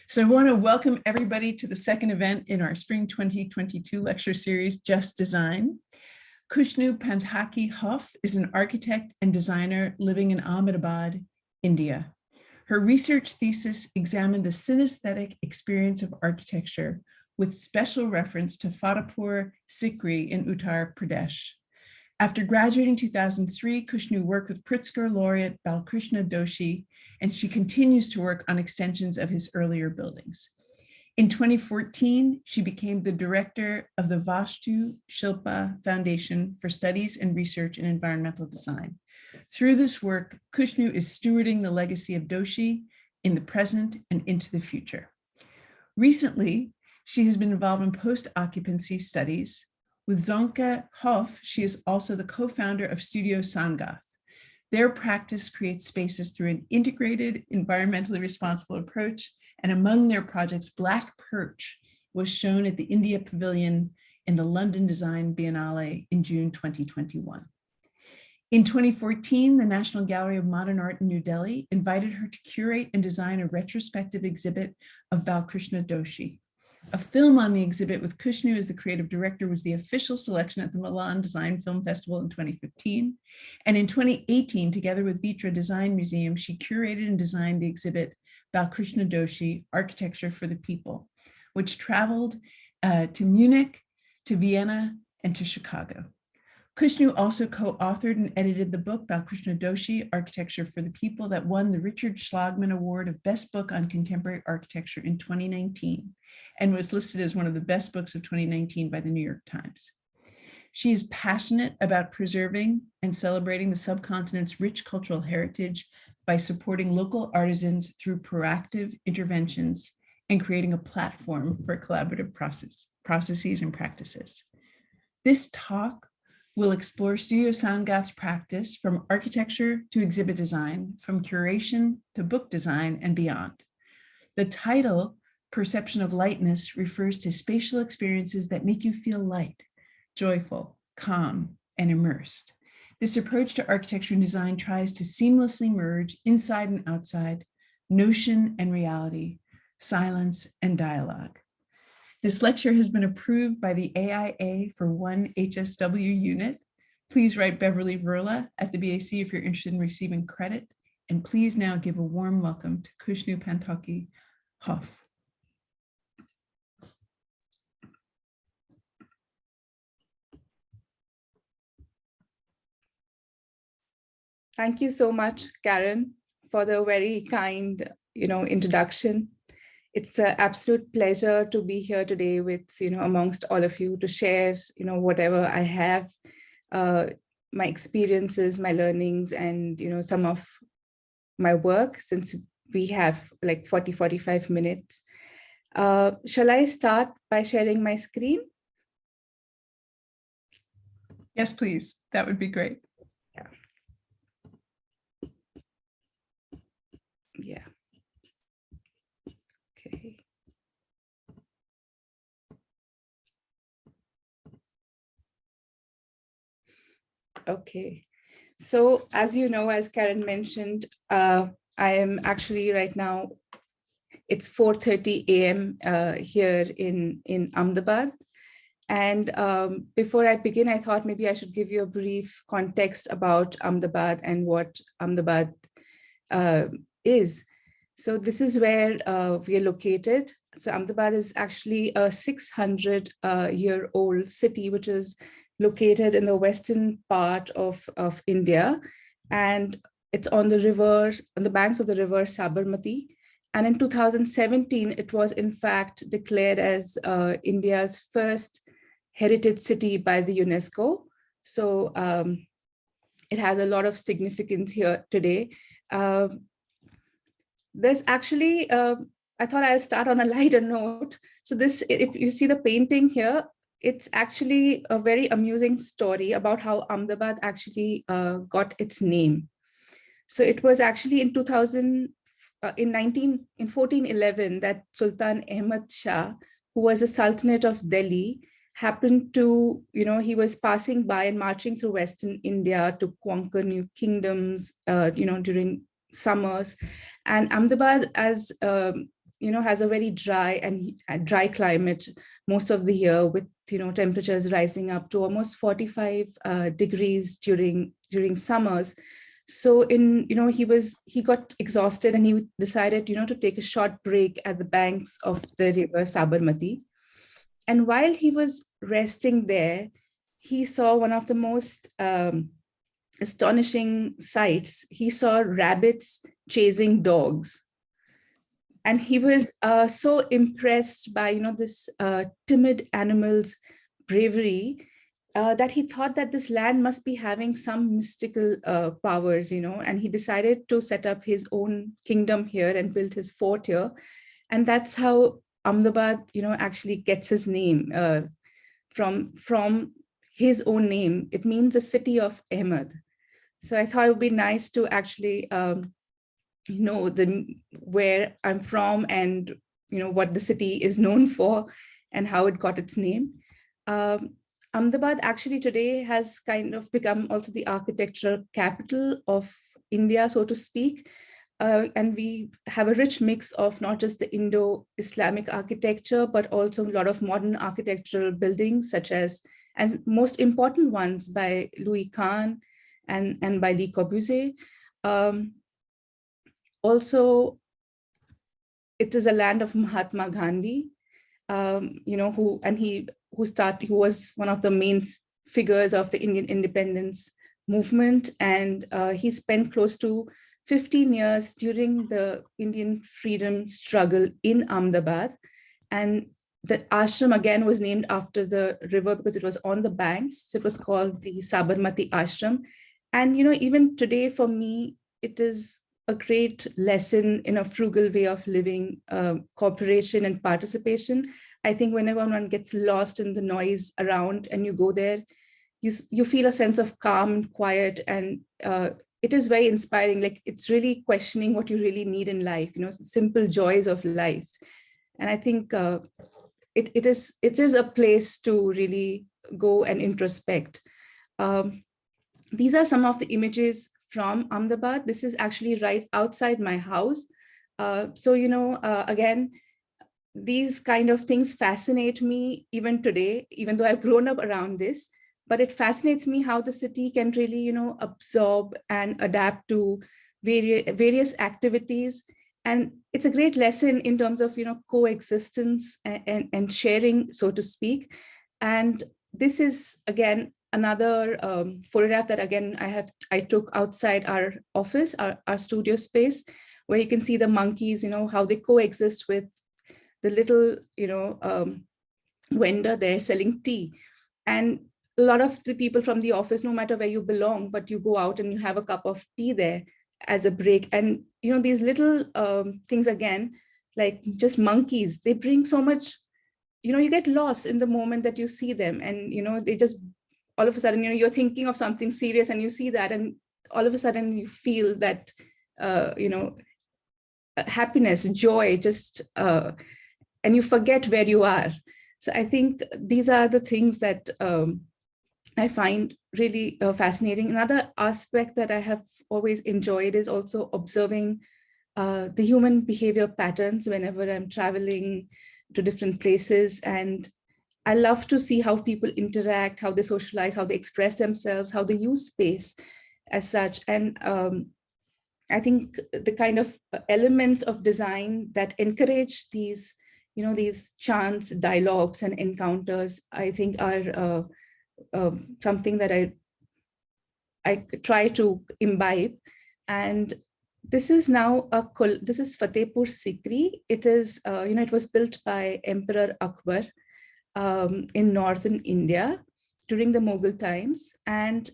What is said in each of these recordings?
So I want to welcome everybody to the second event in our Spring 2022 lecture series, Just Design. Khushnu Panthaki Hoof is an architect and designer living in Ahmedabad, India. Her research thesis examined the synesthetic experience of architecture with special reference to Fatehpur Sikri in Uttar Pradesh. After graduating in 2003, Khushnu worked with Pritzker laureate Balkrishna Doshi, and she continues to work on extensions of his earlier buildings. In 2014, she became the director of the Vastu Shilpa Foundation for Studies and Research in Environmental Design. Through this work, Khushnu is stewarding the legacy of Doshi in the present and into the future. Recently, she has been involved in post-occupancy studies. With Zonka Hoof, she is also the co-founder of Studio Sangath. Their practice creates spaces through an integrated, environmentally responsible approach, and among their projects, Black Perch was shown at the India Pavilion in the London Design Biennale in June 2021. In 2014, the National Gallery of Modern Art in New Delhi invited her to curate and design a retrospective exhibit of Balkrishna Doshi. A film on the exhibit with Khushnu as the creative director was the official selection at the Milan Design Film Festival in 2015. And in 2018, together with Vitra Design Museum, she curated and designed the exhibit Balkrishna Doshi, Architecture for the People, which traveled to Munich, to Vienna, and to Chicago. Khushnu also co-authored and edited the book Balkrishna Doshi, Architecture for the People, that won the Richard Schlagman Award of Best Book on Contemporary Architecture in 2019 and was listed as one of the best books of 2019 by the New York Times. She is passionate about preserving and celebrating the subcontinent's rich cultural heritage by supporting local artisans through proactive interventions and creating a platform for collaborative processes and practices. This talk will explore Studio Sangath's practice from architecture to exhibit design, from curation to book design and beyond. The title, Perception of Lightness, refers to spatial experiences that make you feel light, joyful, calm, and immersed. This approach to architecture and design tries to seamlessly merge inside and outside, notion and reality, silence and dialogue. This lecture has been approved by the AIA for one HSW unit. Please write Beverly Verla at the BAC if you're interested in receiving credit. And please now give a warm welcome to Khushnu Panthaki Hoof. Thank you so much, Karen, for the very kind, introduction. It's an absolute pleasure to be here today with, amongst all of you to share, whatever I have, my experiences, my learnings, and, some of my work, since we have like 45 minutes. Shall I start by sharing my screen? Yes, please. That would be great. Yeah. Okay. Okay. So as you know, as Karen mentioned, I am actually right now, it's 4:30 a.m. Here in Ahmedabad. And before I begin, I thought maybe I should give you a brief context about Ahmedabad and what Ahmedabad is. So this is where we are located. So Ahmedabad is actually a 600-year-old city, which is located in the western part of India. And it's on the river, on the banks of the river Sabarmati. And in 2017, it was in fact declared as India's first heritage city by the UNESCO. So it has a lot of significance here today. There's actually, I thought I'll start on a lighter note. So this, if you see the painting here, it's actually a very amusing story about how Ahmedabad actually got its name. So it was actually in 1411 that Sultan Ahmad Shah, who was a Sultanate of Delhi, happened to, he was passing by and marching through Western India to conquer new kingdoms, during summers. And Ahmedabad, as has a very dry and dry climate most of the year, with temperatures rising up to almost 45 degrees during summers. So he got exhausted, and he decided to take a short break at the banks of the river Sabarmati. And while he was resting there, he saw one of the most astonishing sights. He saw rabbits chasing dogs. And he was so impressed by this timid animal's bravery that he thought that this land must be having some mystical powers, and he decided to set up his own kingdom here and build his fort here. And that's how Ahmedabad, actually gets his name from his own name. It means the city of Ahmed. So I thought it would be nice to actually where I'm from, and what the city is known for and how it got its name. Ahmedabad actually today has kind of become also the architectural capital of India, so to speak. And we have a rich mix of not just the Indo-Islamic architecture, but also a lot of modern architectural buildings, such as, and most important ones, by Louis Kahn and by Le Corbusier. Also, it is a land of Mahatma Gandhi, who was one of the main figures of the Indian independence movement, and he spent close to 15 years during the Indian freedom struggle in Ahmedabad. And the ashram again was named after the river because it was on the banks. So it was called the Sabarmati Ashram. And even today for me, it is a great lesson in a frugal way of living, cooperation and participation. I think whenever one gets lost in the noise around and you go there, you feel a sense of calm and quiet, and it is very inspiring. Like, it's really questioning what you really need in life, simple joys of life. And I think it is a place to really go and introspect. These are some of the images from Ahmedabad. This is actually right outside my house. Again, these kind of things fascinate me even today, even though I've grown up around this. But it fascinates me how the city can really, absorb and adapt to various activities. And it's a great lesson in terms of, coexistence and sharing, so to speak. And this is, again, another photograph that, again, I took outside our office, our studio space, where you can see the monkeys, how they coexist with the little, vendor there selling tea. And a lot of the people from the office, no matter where you belong, but you go out and you have a cup of tea there as a break. And, these little things, again, like just monkeys, they bring so much, you get lost in the moment that you see them. And, they just, all of a sudden, you're thinking of something serious and you see that, and all of a sudden you feel that, happiness, joy, just, and you forget where you are. So I think these are the things that I find really fascinating. Another aspect that I have always enjoyed is also observing the human behavior patterns whenever I'm traveling to different places. And I love to see how people interact, how they socialize, how they express themselves, how they use space as such. And I think the kind of elements of design that encourage these, these chance dialogues and encounters, I think are something that I try to imbibe. And this is now this is Fatehpur Sikri. It is, it was built by Emperor Akbar in northern India during the Mughal times. And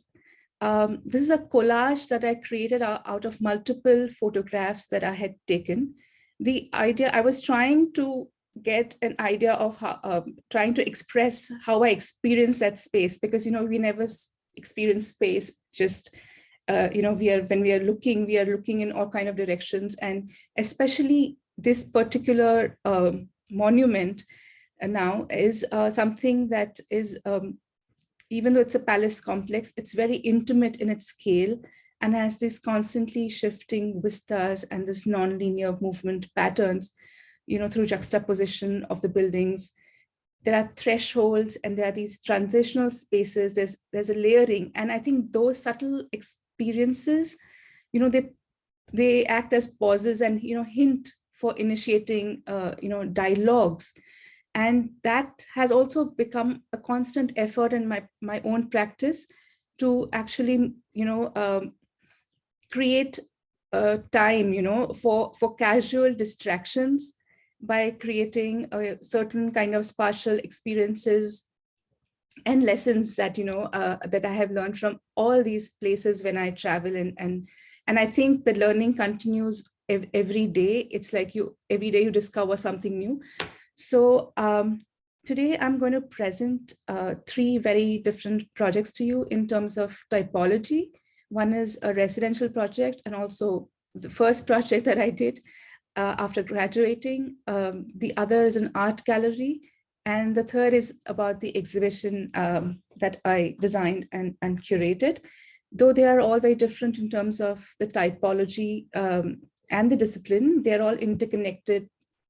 this is a collage that I created out of multiple photographs that I had taken. The idea, I was trying to get an idea of how, trying to express how I experience that space, because, we never experience space just, when we are looking in all kind of directions. And especially this particular monument now is something that is, even though it's a palace complex, it's very intimate in its scale and has these constantly shifting vistas and this non-linear movement patterns. through juxtaposition of the buildings. There are thresholds and there are these transitional spaces. There's a layering. And I think those subtle experiences, they act as pauses and, hint for initiating, dialogues. And that has also become a constant effort in my own practice to actually, create time, for casual distractions by creating a certain kind of spatial experiences and lessons that, that I have learned from all these places when I travel. And I think the learning continues every day. It's like every day you discover something new. So today I'm going to present 3 very different projects to you in terms of typology. One is a residential project, and also the first project that I did after graduating. The other is an art gallery. And the third is about the exhibition that I designed and curated. Though they are all very different in terms of the typology and the discipline, they're all interconnected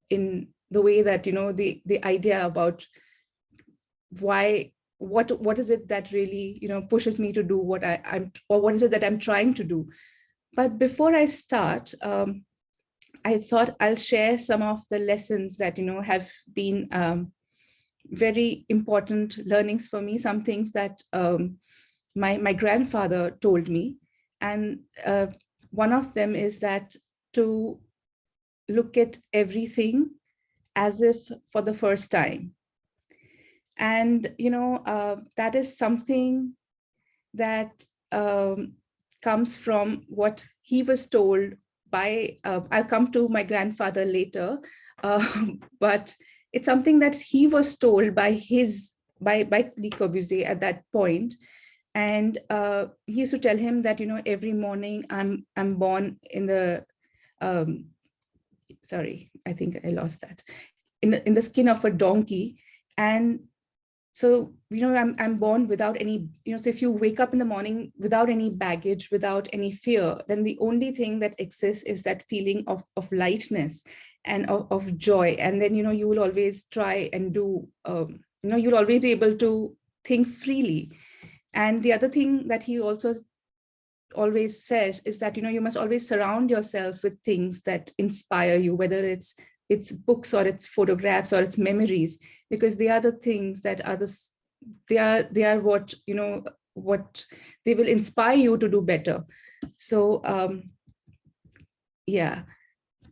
in the way that, the idea about what is it that really, pushes me to do what or what is it that I'm trying to do. But before I start, I thought I'll share some of the lessons that, have been very important learnings for me, some things that my grandfather told me. And one of them is that to look at everything as if for the first time. And, that is something that comes from what he was told by, I'll come to my grandfather later, but it's something that he was told by Le Corbusier at that point. And he used to tell him that, every morning I'm born in the, sorry, I think I lost that, in the skin of a donkey. And so, I'm born without any, so if you wake up in the morning without any baggage, without any fear, then the only thing that exists is that feeling of lightness and of joy. And then, you will always try and do, you'll always be able to think freely. And the other thing that he also always says is that, you must always surround yourself with things that inspire you, whether it's books or it's photographs or it's memories, because they are the things that they are what, what they will inspire you to do better. So, yeah.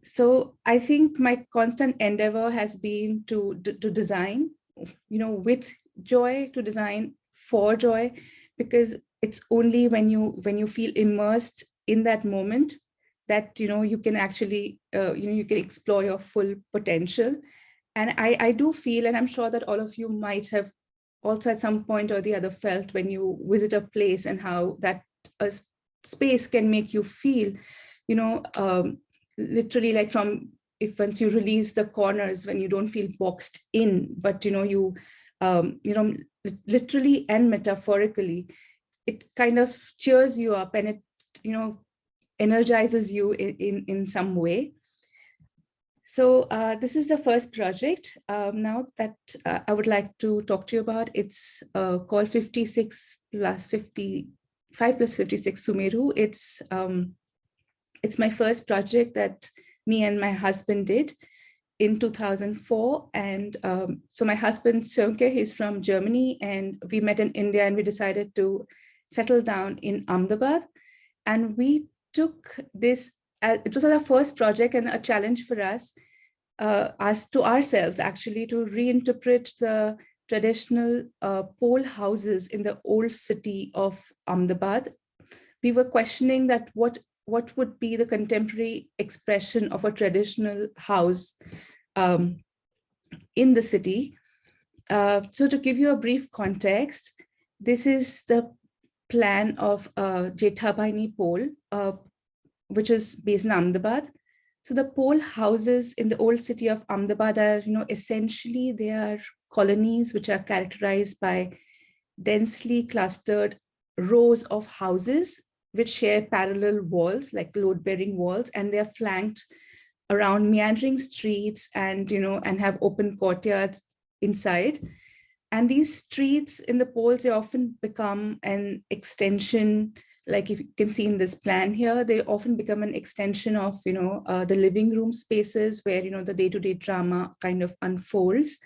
So I think my constant endeavor has been to design, with joy, to design for joy, because it's only when you feel immersed in that moment that, you can actually, you can explore your full potential. And I do feel, and I'm sure that all of you might have also at some point or the other felt when you visit a place and how that a space can make you feel, literally like once you release the corners, when you don't feel boxed in, but, you literally and metaphorically, it kind of cheers you up and it, energizes you in some way. So this is the first project now that I would like to talk to you about. It's called 55 plus 56 Sumeru. It's my first project that me and my husband did in 2004. And so my husband, Sönke, he's from Germany, and we met in India, and we decided to settle down in Ahmedabad. And we took this, it was our first project and a challenge for us to ourselves, actually, to reinterpret the traditional pole houses in the old city of Ahmedabad. We were questioning that what would be the contemporary expression of a traditional house in the city. So to give you a brief context, this is the plan of Jethabhaini pole, which is based in Ahmedabad. So the pole houses in the old city of Ahmedabad are, essentially they are colonies which are characterized by densely clustered rows of houses which share parallel walls, like load-bearing walls, and they are flanked around meandering streets and, and have open courtyards inside. And these streets in the poles, they often become an extension, like if you can see in this plan here, they often become an extension of, the living room spaces where, the day-to-day drama kind of unfolds.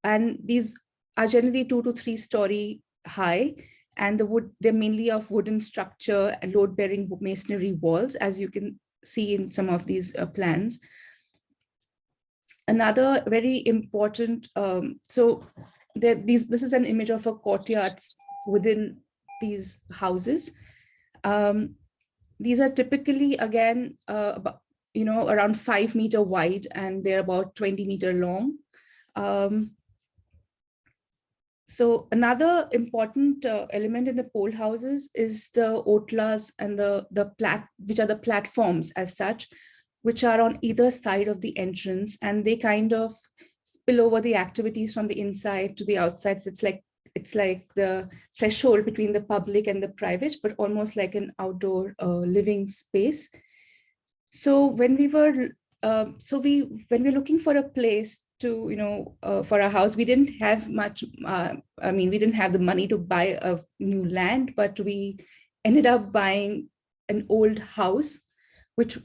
And these are generally 2 to 3 story high, and they're mainly of wooden structure and load-bearing masonry walls, as you can see in some of these plans. Another very important, this is an image of a courtyard within these houses. These are typically, again, around 5 meter wide, and they're about 20 meter long. So another important element in the pole houses is the otlas and which are the platforms as such, which are on either side of the entrance, and they kind of spill over the activities from the inside to the outside. So it's like the threshold between the public and the private, but almost like an outdoor living space. So when we were when we're looking for a place to, for our house, we didn't have much, we didn't have the money to buy a new land, but we ended up buying an old house, which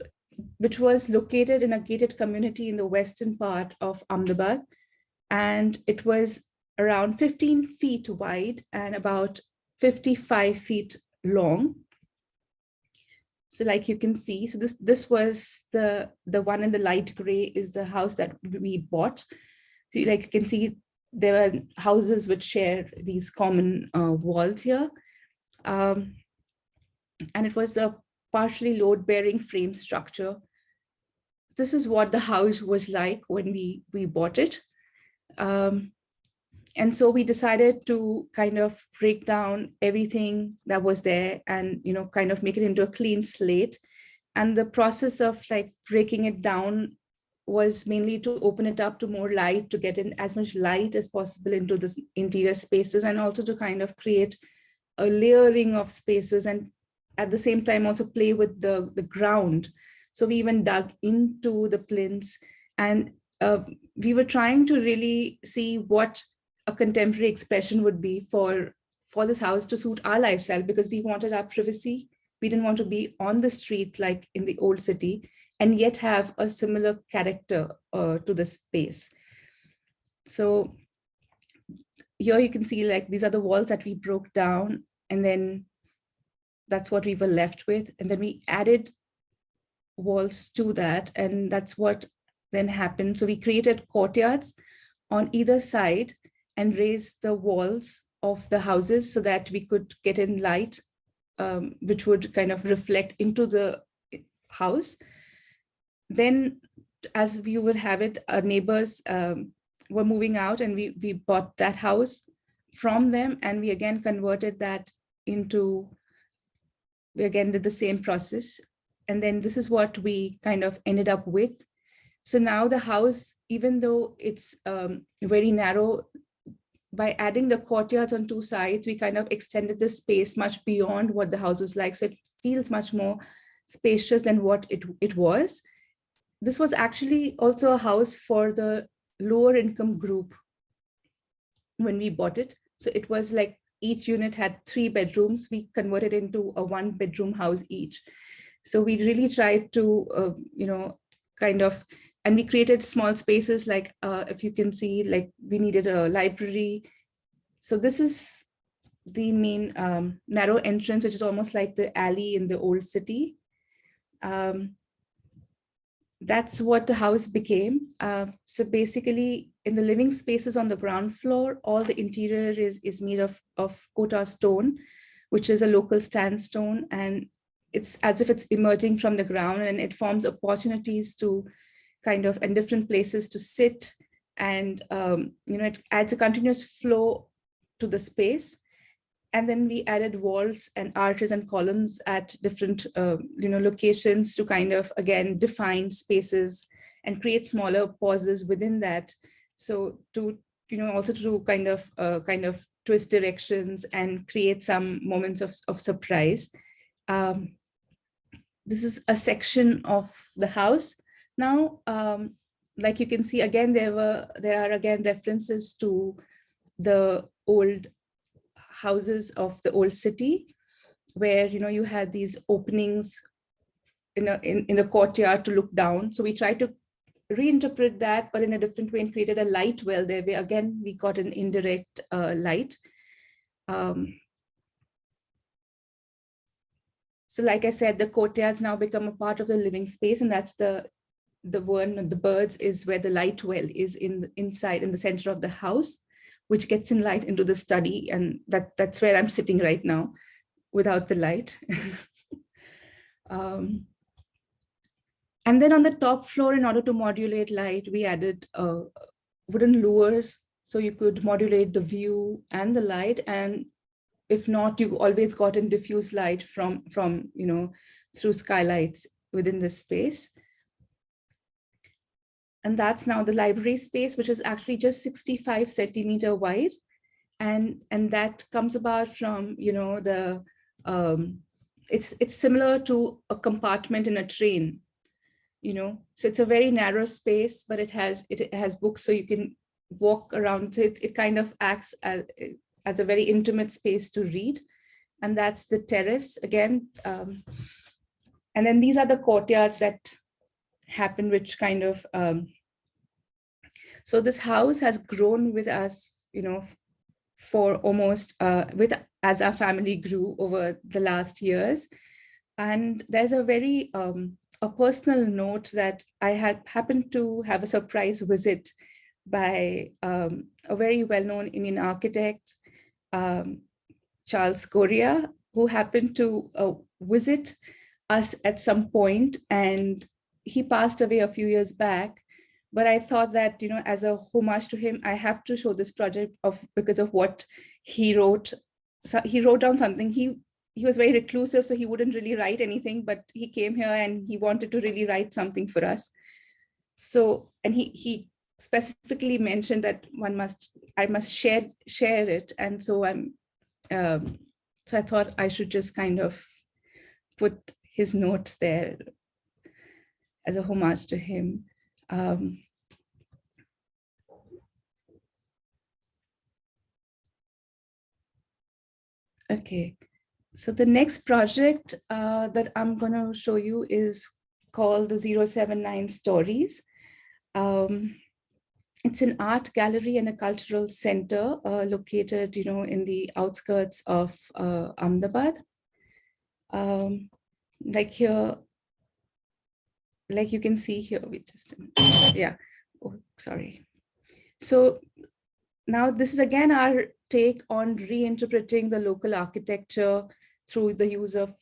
was located in a gated community in the western part of Ahmedabad. And it was around 15 feet wide and about 55 feet long. So like you can see, so this was the one in the light gray is the house that we bought. So like you can see, there are houses which share these common walls here. And it was a partially load-bearing frame structure. This is what the house was like when we bought it. And so we decided to kind of break down everything that was there and, kind of make it into a clean slate. And the process of like breaking it down was mainly to open it up to more light, to get in as much light as possible into the interior spaces, and also to kind of create a layering of spaces, and at the same time also play with the ground. So we even dug into the plinths, and we were trying to really see what a contemporary expression would be for this house to suit our lifestyle, because we wanted our privacy. We didn't want to be on the street like in the old city, and yet have a similar character to the space. So here you can see like these are the walls that we broke down, and then that's what we were left with. And then we added walls to that, and that's what then happened. So we created courtyards on either side and raised the walls of the houses so that we could get in light, which would kind of reflect into the house. Then, as we would have it, our neighbors were moving out, and we bought that house from them, and we again converted that into, we again did the same process. And then this is what we kind of ended up with. So now the house, even though it's very narrow, by adding the courtyards on 2 sides, we kind of extended the space much beyond what the house was like. So it feels much more spacious than what it was. This was actually also a house for the lower income group when we bought it. So it was like each unit had 3 bedrooms. We converted into a 1-bedroom house each. So we really tried to, kind of, and we created small spaces like, if you can see, like we needed a library. So this is the main narrow entrance, which is almost like the alley in the old city. That's what the house became. So basically in the living spaces on the ground floor, all the interior is made of Kota stone, which is a local sandstone. And it's as if it's emerging from the ground, and it forms opportunities to kind of in different places to sit, and it adds a continuous flow to the space. And then we added walls and arches and columns at different locations to kind of again define spaces and create smaller pauses within that. So to also to kind of twist directions and create some moments of surprise. This is a section of the house Now, like you can see, again, there are again references to the old houses of the old city, where you had these openings in the courtyard to look down. So we tried to reinterpret that, but in a different way, and created a light well there, where again we got an indirect light. So like I said, the courtyards now become a part of the living space, and that's the one, the birds, is where the light well is inside in the center of the house, which gets in light into the study, and that's where I'm sitting right now without the light. And then on the top floor, in order to modulate light, we added wooden lures, so you could modulate the view and the light. And if not, you always got in diffuse light from through skylights within the space. And that's now the library space, which is actually just 65 centimeter wide. And that comes about from, it's similar to a compartment in a train, so it's a very narrow space, but it has books, so you can walk around. It kind of acts as a very intimate space to read. And that's the terrace again. And then these are the courtyards that happen, which kind of, so this house has grown with us, for almost, as our family grew over the last years. And there's a very, a personal note that I had happened to have a surprise visit by a very well-known Indian architect, Charles Correa, who happened to visit us at some point, and he passed away a few years back. But I thought that, as a homage to him, I have to show this project because of what he wrote. So he wrote down something. He was very reclusive, so he wouldn't really write anything, but he came here and he wanted to really write something for us. So, and he specifically mentioned that I must share it. And so so I thought I should just kind of put his note there as a homage to him. Okay. So the next project that I'm going to show you is called the 079 Stories. It's an art gallery and a cultural center located, in the outskirts of Ahmedabad. Like here, like you can see here, wait just a minute. Yeah, oh, sorry. So now this is again our take on reinterpreting the local architecture through the use of,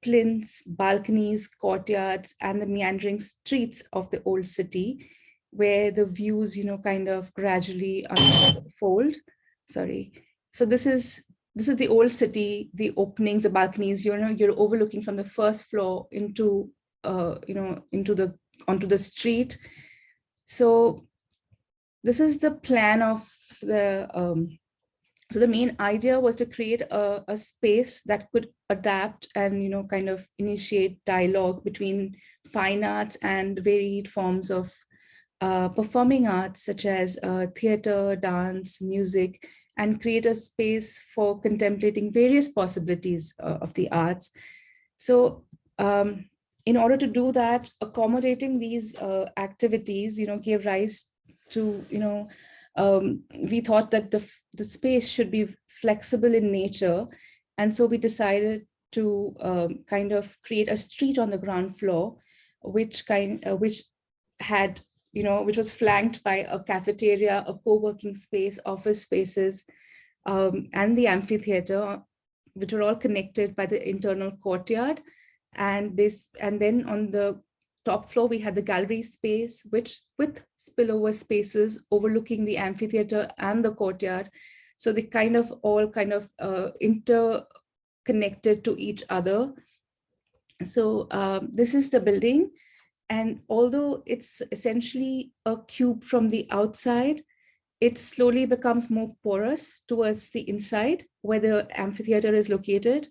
plinths, balconies, courtyards, and the meandering streets of the old city, where the views, kind of gradually unfold. Sorry. So this is the old city, the openings, the balconies. You're overlooking from the first floor into, onto the street. So this is the plan of the. So the main idea was to create a space that could adapt and, kind of initiate dialogue between fine arts and varied forms of performing arts, such as theater, dance, music, and create a space for contemplating various possibilities of the arts. So in order to do that, accommodating these activities, gave rise to, we thought that the space should be flexible in nature. And so we decided to kind of create a street on the ground floor, which had, which was flanked by a cafeteria, a co-working space, office spaces, and the amphitheater, which were all connected by the internal courtyard. And then on the top floor, we had the gallery space, which with spillover spaces overlooking the amphitheater and the courtyard. So they kind of all interconnected to each other. So this is the building. And although it's essentially a cube from the outside, it slowly becomes more porous towards the inside where the amphitheater is located.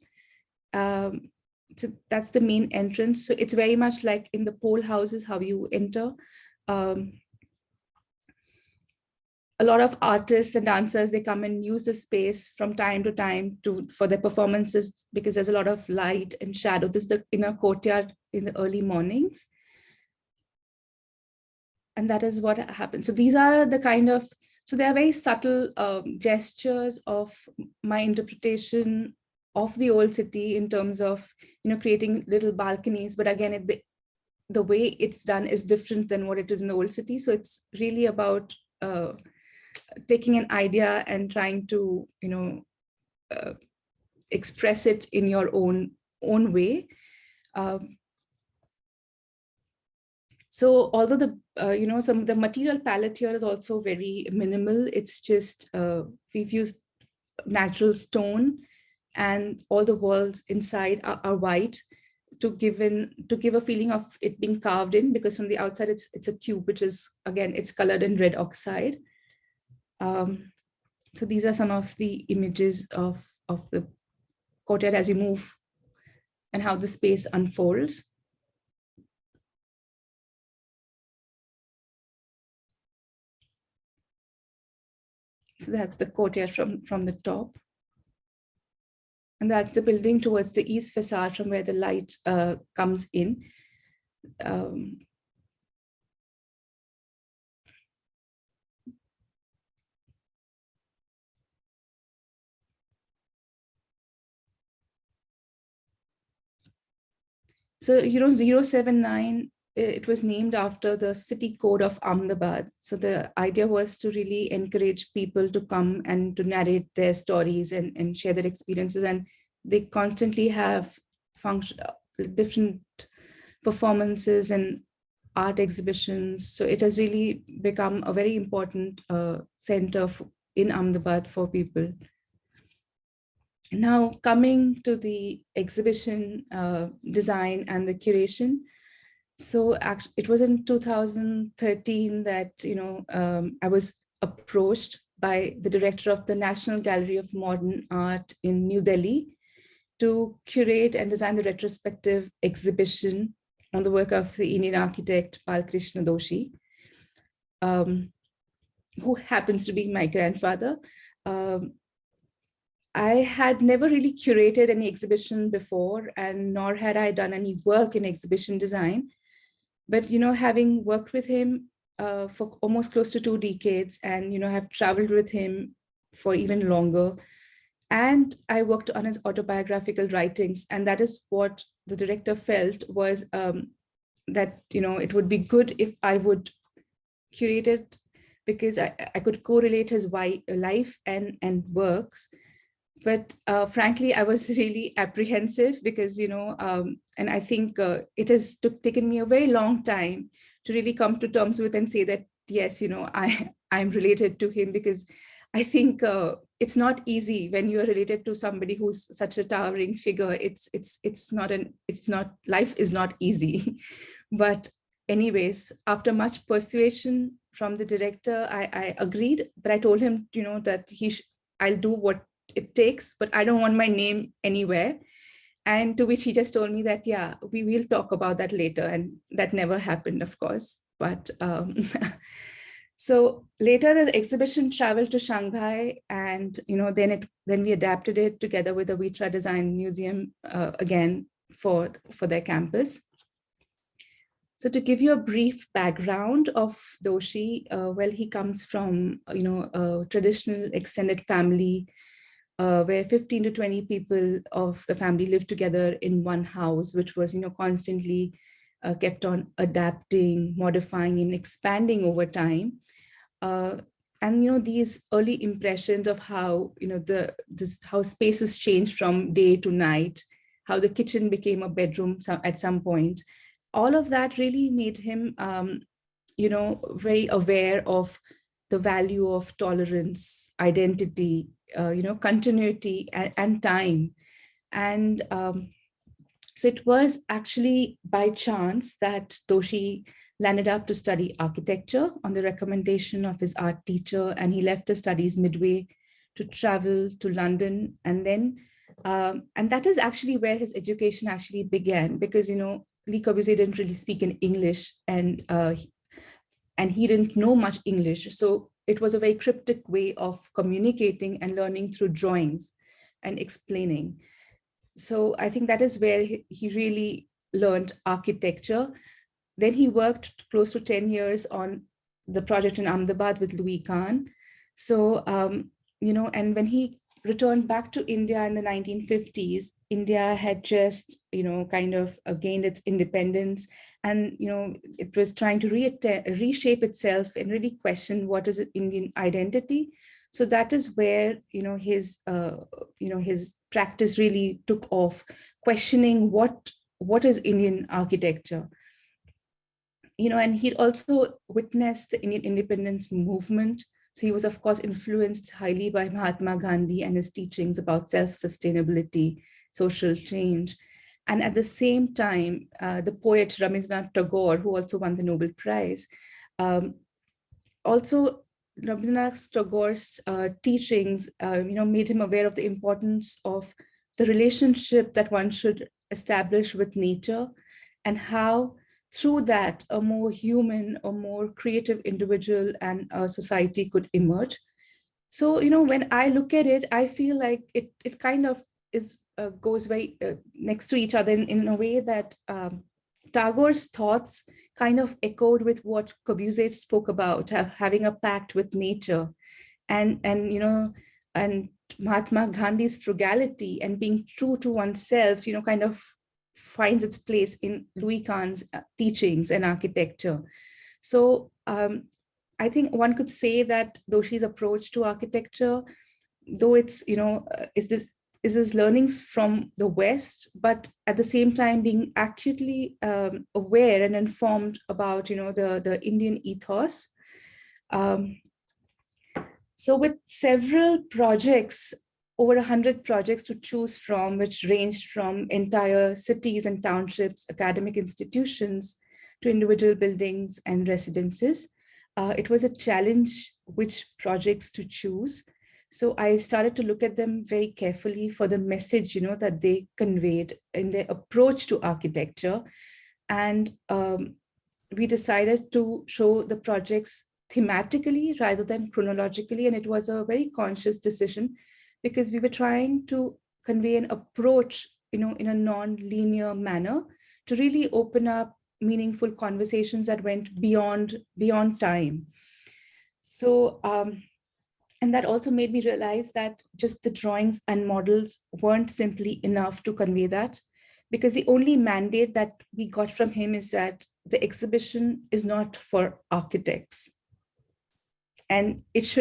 So that's the main entrance. So it's very much like in the pole houses, how you enter. A lot of artists and dancers, they come and use the space from time to time for their performances, because there's a lot of light and shadow. This is the inner courtyard in the early mornings. And that is what happens. So these are the kind of, so they are very subtle gestures of my interpretation of the old city in terms of, creating little balconies. But again, the way it's done is different than what it is in the old city. So it's really about taking an idea and trying to, express it in your own way. So although the material palette here is also very minimal, it's just we've used natural stone, and all the walls inside are white to give a feeling of it being carved in, because from the outside it's a cube, which is, again, it's colored in red oxide. So these are some of the images of the courtyard as you move and how the space unfolds. So that's the courtyard from the top. And that's the building towards the east facade from where the light comes in. So, 079, it was named after the city code of Ahmedabad. So the idea was to really encourage people to come and to narrate their stories and share their experiences. And they constantly have different performances and art exhibitions. So it has really become a very important center in Ahmedabad for people. Now, coming to the exhibition design and the curation. So it was in 2013 that, I was approached by the director of the National Gallery of Modern Art in New Delhi to curate and design the retrospective exhibition on the work of the Indian architect Balkrishna Doshi, who happens to be my grandfather. I had never really curated any exhibition before, and nor had I done any work in exhibition design. But, having worked with him for almost close to 2 decades, and, have traveled with him for even longer, and I worked on his autobiographical writings. And that is what the director felt was that, it would be good if I would curate it, because I could correlate his life and works. But frankly, I was really apprehensive because, and I think it has taken me a very long time to really come to terms with and say that, yes, I'm related to him, because I think it's not easy when you are related to somebody who's such a towering figure. Life is not easy. But anyways, after much persuasion from the director, I agreed, but I told him, that I'll do what it takes, but I don't want my name anywhere. And to which he just told me that, yeah, we will talk about that later. And that never happened, of course. But so later the exhibition traveled to Shanghai, and then we adapted it together with the Vitra Design Museum again for their campus. So to give you a brief background of Doshi, well, he comes from a traditional extended family where 15 to 20 people of the family lived together in one house, which was constantly kept on adapting, modifying, and expanding over time. And these early impressions of how how spaces changed from day to night, how the kitchen became a bedroom at some point, all of that really made him very aware of the value of tolerance, identity, continuity, and time. And so it was actually by chance that Doshi landed up to study architecture on the recommendation of his art teacher, and he left his studies midway to travel to London. And then And that is actually where his education actually began, because, Le Corbusier didn't really speak in English, and he didn't know much English. So it was a very cryptic way of communicating and learning through drawings and explaining. So I think that is where he really learned architecture. Then he worked close to 10 years on the project in Ahmedabad with Louis Kahn. So, and when he returned back to India in the 1950s, India had just, kind of gained its independence, and, it was trying to reshape itself and really question what is Indian identity. So that is where, his practice really took off, questioning what is Indian architecture. And he also witnessed the Indian independence movement. So he was, of course, influenced highly by Mahatma Gandhi and his teachings about self-sustainability, social change. And at the same time, the poet Rabindranath Tagore, who also won the Nobel Prize, also Rabindranath Tagore's teachings, made him aware of the importance of the relationship that one should establish with nature, and how through that a more human, a more creative individual and a society could emerge. So, when I look at it, I feel like it kind of goes very next to each other in a way that Tagore's thoughts kind of echoed with what Corbusier spoke about, having a pact with nature, and Mahatma Gandhi's frugality and being true to oneself, kind of finds its place in Louis Kahn's teachings and architecture. So I think one could say that Doshi's approach to architecture, though it's, is his learnings from the West, but at the same time being acutely aware and informed about, the Indian ethos. So with several projects, over 100 projects to choose from, which ranged from entire cities and townships, academic institutions, to individual buildings and residences. It was a challenge which projects to choose. So I started to look at them very carefully for the message, that they conveyed in their approach to architecture. And we decided to show the projects thematically rather than chronologically. And it was a very conscious decision, because we were trying to convey an approach, in a non-linear manner, to really open up meaningful conversations that went beyond time. So, and that also made me realize that just the drawings and models weren't simply enough to convey that, because the only mandate that we got from him is that the exhibition is not for architects, and it's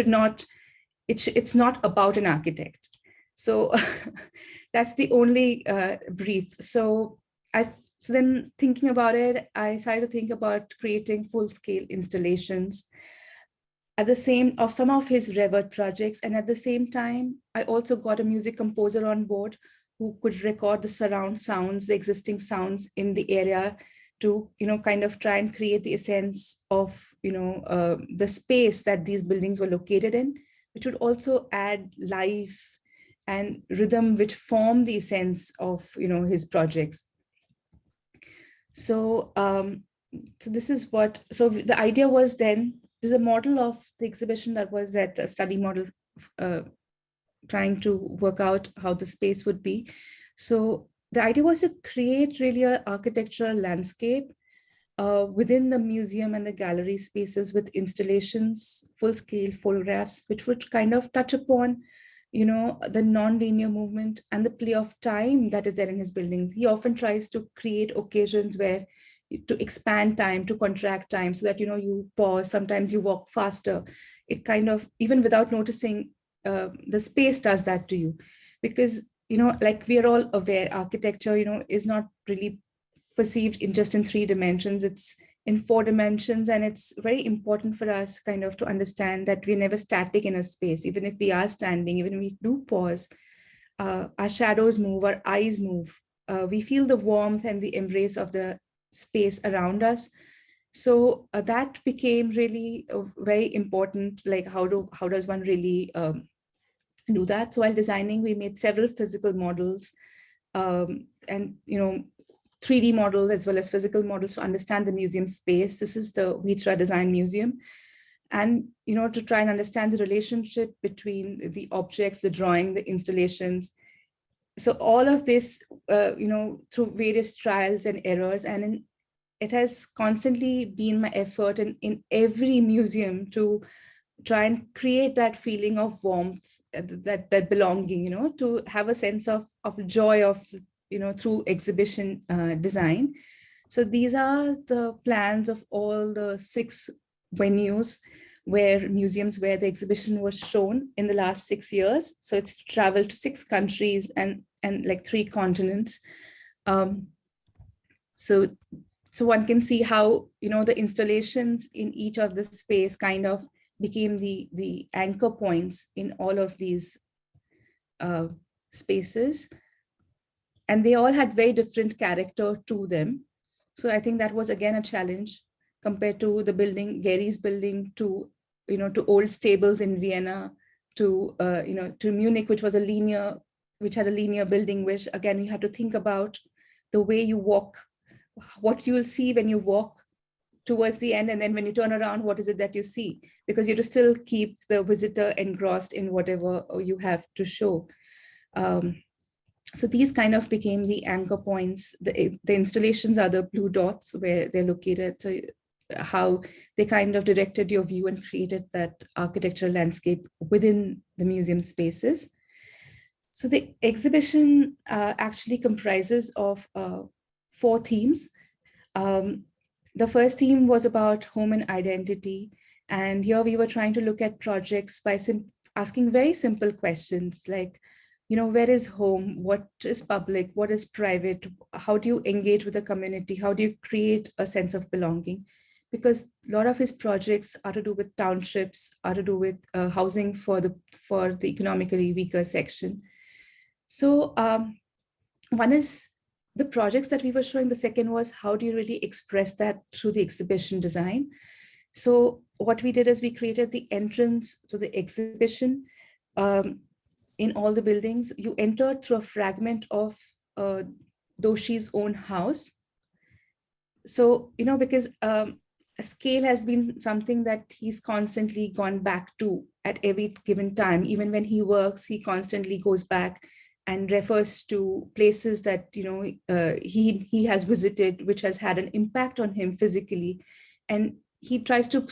not about an architect. So that's the only brief. So then thinking about it, I started to think about creating full-scale installations of some of his revered projects. And at the same time, I also got a music composer on board who could record the surround sounds, the existing sounds in the area, to, kind of try and create the essence of, the space that these buildings were located in, which would also add life and rhythm, which form the essence of, his projects. So, so the idea was then, there's a model of the exhibition that was at a study model, trying to work out how the space would be. So the idea was to create really an architectural landscape within the museum and the gallery spaces, with installations, full-scale photographs, which would kind of touch upon, the non-linear movement and the play of time that is there in his buildings. He often tries to create occasions where to expand time, to contract time, so that, you pause, sometimes you walk faster. It kind of, even without noticing, the space does that to you. Because, like we are all aware, architecture, is not really perceived in just in 3 dimensions, it's in 4 dimensions. And it's very important for us kind of to understand that we're never static in a space. Even if we are standing, even if we do pause, our shadows move, our eyes move. We feel the warmth and the embrace of the space around us. So that became really very important. Like how does one really do that. So while designing, we made several physical models and 3D models as well as physical models to understand the museum space. This is the Vitra Design Museum. And to try and understand the relationship between the objects, the drawing, the installations. So all of this, through various trials and errors, and it has constantly been my effort in every museum to try and create that feeling of warmth, that belonging, to have a sense of joy of, through exhibition design. So these are the plans of all the 6 venues museums where the exhibition was shown in the last 6 years. So it's traveled to 6 countries and like 3 continents. So one can see how, the installations in each of the space kind of became the anchor points in all of these spaces. And they all had very different character to them. So I think that was again a challenge compared to the building, Gary's building, to old stables in Vienna, to Munich, which had a linear building, which again, you have to think about the way you walk, what you will see when you walk towards the end, and then when you turn around, what is it that you see? Because you have to still keep the visitor engrossed in whatever you have to show. So these kind of became the anchor points. The installations are the blue dots where they're located. So how they kind of directed your view and created that architectural landscape within the museum spaces. So the exhibition actually comprises of 4 themes. The first theme was about home and identity. And here we were trying to look at projects by asking very simple questions like, where is home? What is public? What is private? How do you engage with the community? How do you create a sense of belonging? Because a lot of his projects are to do with townships, are to do with housing for the economically weaker section. So one is the projects that we were showing. The second was, how do you really express that through the exhibition design? So what we did is we created the entrance to the exhibition. In all the buildings, you entered through a fragment of Doshi's own house. So, because scale has been something that he's constantly gone back to at every given time. Even when he works, he constantly goes back and refers to places that he has visited, which has had an impact on him physically, and he tries to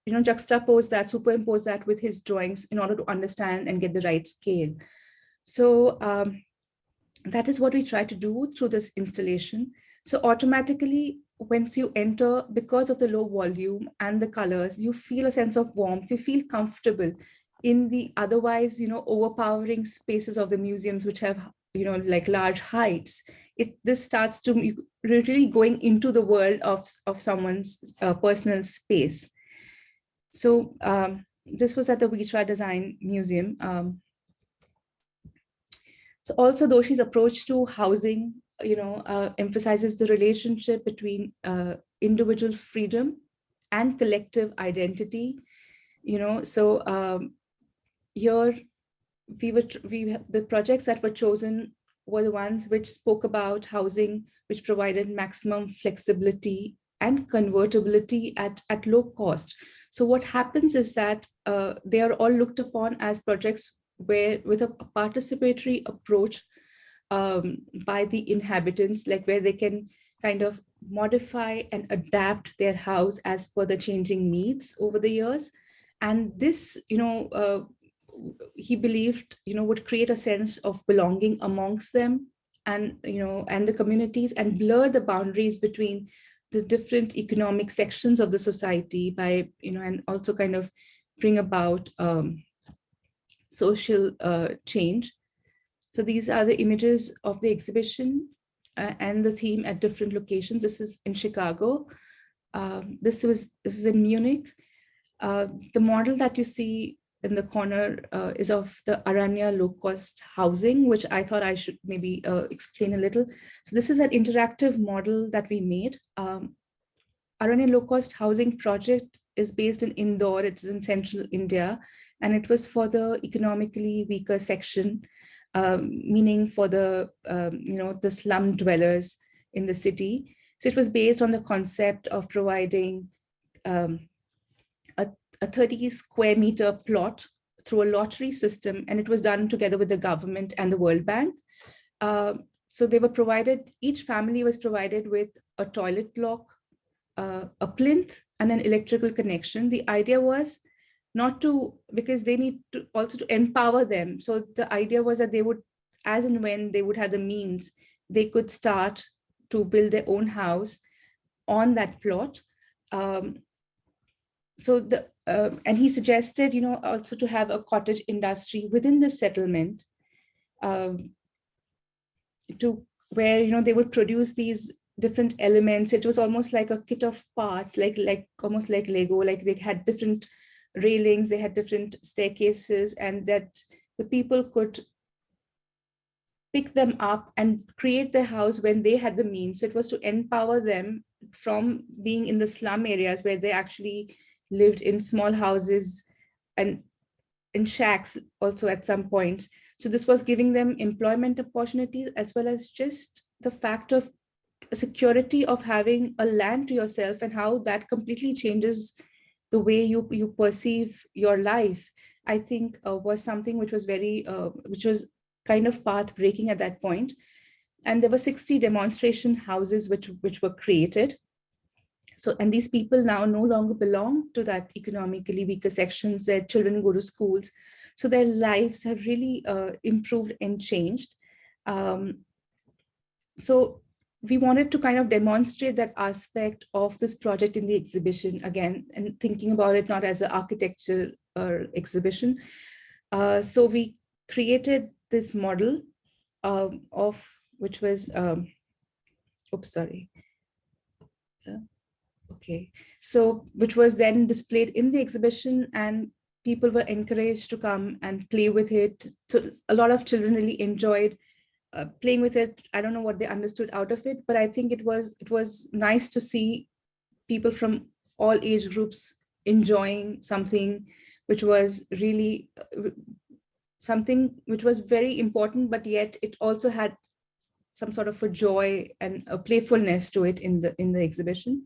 juxtapose that, superimpose that with his drawings in order to understand and get the right scale. So that is what we try to do through this installation. So automatically, once you enter, because of the low volume and the colors, you feel a sense of warmth, you feel comfortable in the otherwise, overpowering spaces of the museums, which have, like large heights. This starts to really going into the world of someone's personal space. So this was at the Vitra Design Museum. So also Doshi's approach to housing, emphasizes the relationship between individual freedom and collective identity. So here the projects that were chosen were the ones which spoke about housing, which provided maximum flexibility and convertibility at low cost. So what happens is that they are all looked upon as projects with a participatory approach by the inhabitants, like where they can kind of modify and adapt their house as per the changing needs over the years. And this, he believed, would create a sense of belonging amongst them and, and the communities, and blur the boundaries between the different economic sections of the society by, and also kind of bring about social change. So these are the images of the exhibition and the theme at different locations. This is in Chicago. This is in Munich. The model that you see in the corner is of the Aranya low-cost housing, which I thought I should maybe explain a little. So this is an interactive model that we made. Aranya low-cost housing project is based in Indore. It's in central India, and it was for the economically weaker section, meaning for the the slum dwellers in the city. So it was based on the concept of providing a 30 square meter plot through a lottery system, and it was done together with the government and the World Bank. So they were provided, each family was provided with a toilet block, a plinth, and an electrical connection. The idea was not to, because they need to also to empower them. So the idea was that they would, as and when they would have the means, they could start to build their own house on that plot. And he suggested, also to have a cottage industry within the settlement, to where, they would produce these different elements. It was almost like a kit of parts, like almost like Lego, like they had different railings, they had different staircases, and that the people could pick them up and create their house when they had the means. So it was to empower them from being in the slum areas where they actually lived in small houses and in shacks also at some points. So this was giving them employment opportunities, as well as just the fact of security of having a land to yourself, and how that completely changes the way you perceive your life. I think was something which was which was kind of path breaking at that point. And there were 60 demonstration houses which were created. So, and these people now no longer belong to that economically weaker sections. Their children go to schools. So their lives have really improved and changed. So we wanted to kind of demonstrate that aspect of this project in the exhibition again, and thinking about it not as an architecture exhibition. So we created this model of which was, okay. So which was then displayed in the exhibition, and people were encouraged to come and play with it. So a lot of children really enjoyed playing with it. I don't know what they understood out of it, but I think it was nice to see people from all age groups enjoying something which was really something which was very important, but yet it also had some sort of a joy and a playfulness to it in the exhibition.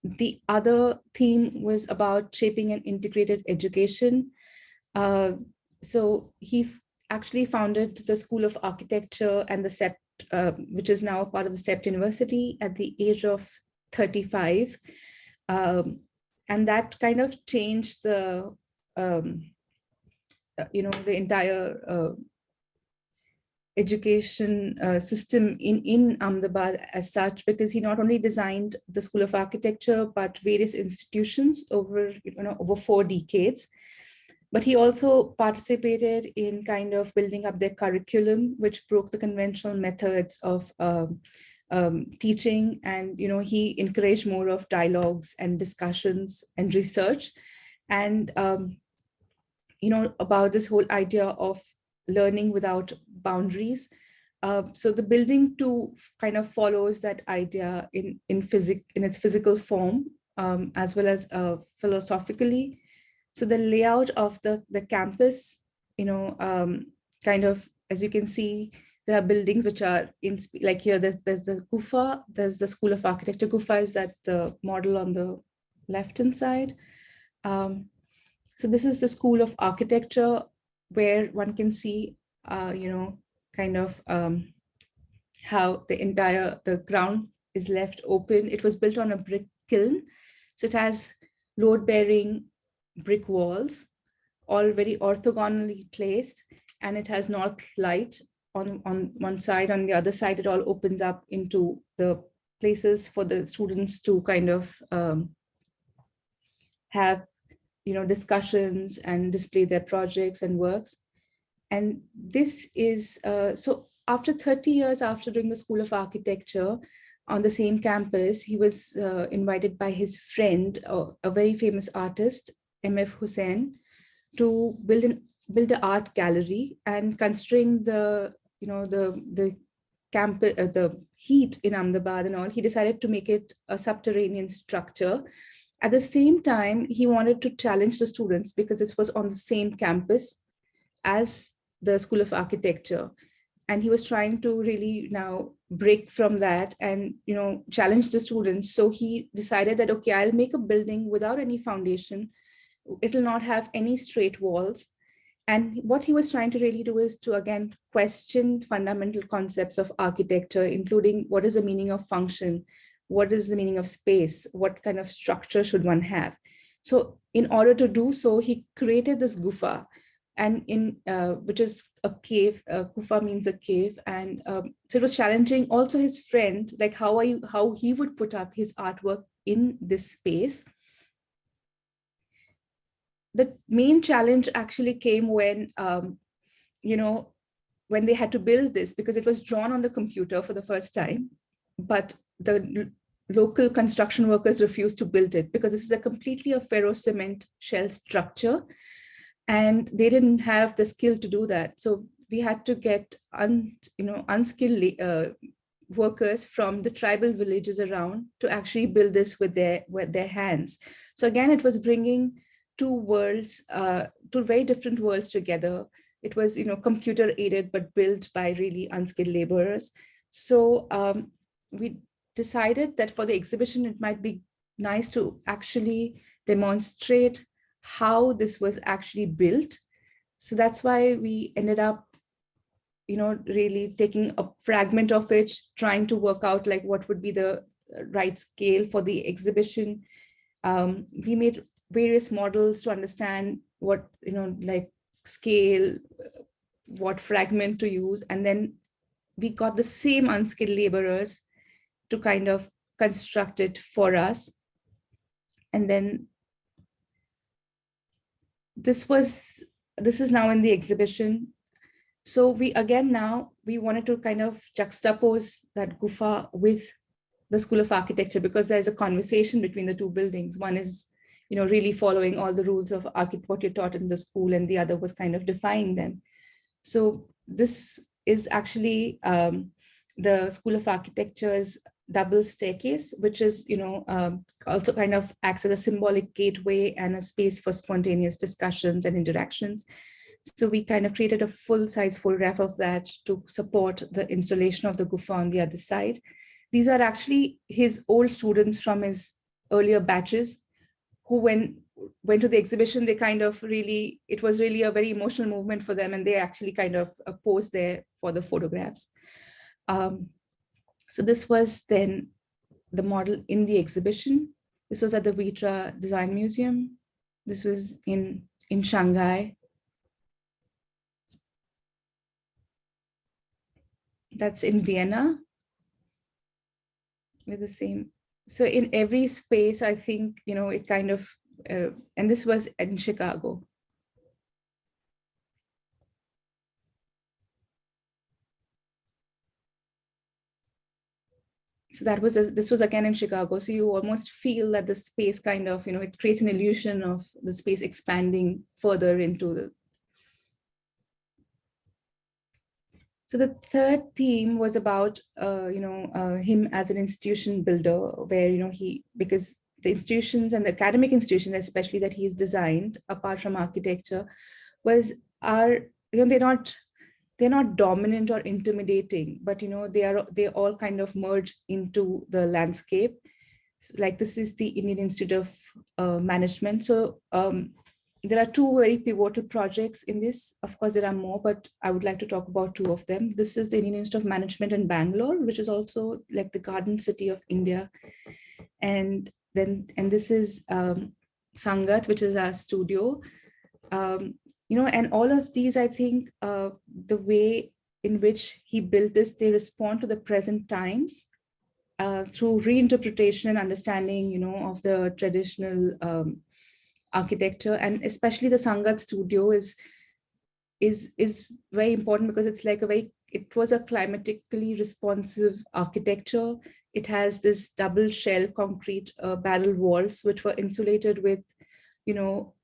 The other theme was about shaping an integrated education. So he actually founded the School of Architecture and the SEPT, which is now part of the SEPT University, at the age of 35. And that kind of changed the entire education system in Ahmedabad as such, because he not only designed the School of Architecture, but various institutions over 4 decades. But he also participated in kind of building up their curriculum, which broke the conventional methods of teaching. And he encouraged more of dialogues and discussions and research, and about this whole idea of learning without boundaries. So the building too kind of follows that idea in its physical form, as well as philosophically. So the layout of the campus, kind of, as you can see, there are buildings which are like here, there's the Gufa, there's the School of Architecture. Gufa is that the model on the left-hand side. So this is the School of Architecture, where one can see, kind of how the ground is left open. It was built on a brick kiln. So it has load-bearing brick walls, all very orthogonally placed, and it has north light on one side. On the other side, it all opens up into the places for the students to kind of have discussions and display their projects and works. And this is so after 30 years after doing the School of Architecture on the same campus, he was invited by his friend, a very famous artist, M.F. Hussain, to build an art gallery. And considering the campus, the heat in Ahmedabad and all, he decided to make it a subterranean structure. At the same time, he wanted to challenge the students because this was on the same campus as the School of Architecture. And he was trying to really now break from that and, challenge the students. So he decided that, okay, I'll make a building without any foundation. It'll not have any straight walls. And what he was trying to really do is to, again, question fundamental concepts of architecture, including what is the meaning of function, what is the meaning of space, what kind of structure should one have. So in order to do so, he created this gufa, and which is a cave. Gufa means a cave, and so it was challenging also his friend, like how he would put up his artwork in this space. The main challenge actually came when, when they had to build this, because it was drawn on the computer for the first time, but the local construction workers refused to build it because this is completely a ferro cement shell structure, and they didn't have the skill to do that. So we had to get unskilled workers from the tribal villages around to actually build this with their hands. So again, it was bringing two very different worlds together. It was, computer aided, but built by really unskilled laborers. So we decided that for the exhibition, it might be nice to actually demonstrate how this was actually built. So that's why we ended up, really taking a fragment of it, trying to work out like what would be the right scale for the exhibition. We made various models to understand what, like scale, what fragment to use. And then we got the same unskilled laborers to kind of construct it for us. And then this is now in the exhibition. So we wanted to kind of juxtapose that gufa with the School of Architecture, because there's a conversation between the two buildings. One is, really following all the rules of what you're taught in the school, and the other was kind of defying them. So this is actually the School of Architecture's double staircase, which is, also kind of acts as a symbolic gateway and a space for spontaneous discussions and interactions. So we kind of created a full-size photograph of that to support the installation of the gufa on the other side. These are actually his old students from his earlier batches, who went to the exhibition, they kind of really, it was really a very emotional movement for them, and they actually kind of posed there for the photographs. So this was then the model in the exhibition. This was at the Vitra Design Museum. This was in Shanghai. That's in Vienna with the same. So in every space, I think, it kind of, and this was in Chicago. So this was again in Chicago. So you almost feel that the space kind of, it creates an illusion of the space expanding further into the. So the third theme was about, him as an institution builder, where, because the institutions and the academic institutions, especially that he's designed, apart from architecture, they're not dominant or intimidating, but, they all kind of merge into the landscape. Like this is the Indian Institute of Management. So there are two very pivotal projects in this. Of course, there are more, but I would like to talk about two of them. This is the Indian Institute of Management in Bangalore, which is also like the Garden City of India. And this is Sangath, which is our studio. And all of these, I think, the way in which he built this, they respond to the present times through reinterpretation and understanding, of the traditional architecture. And especially the Sangath studio is very important, because it's like it was a climatically responsive architecture. It has this double shell concrete barrel walls, which were insulated with,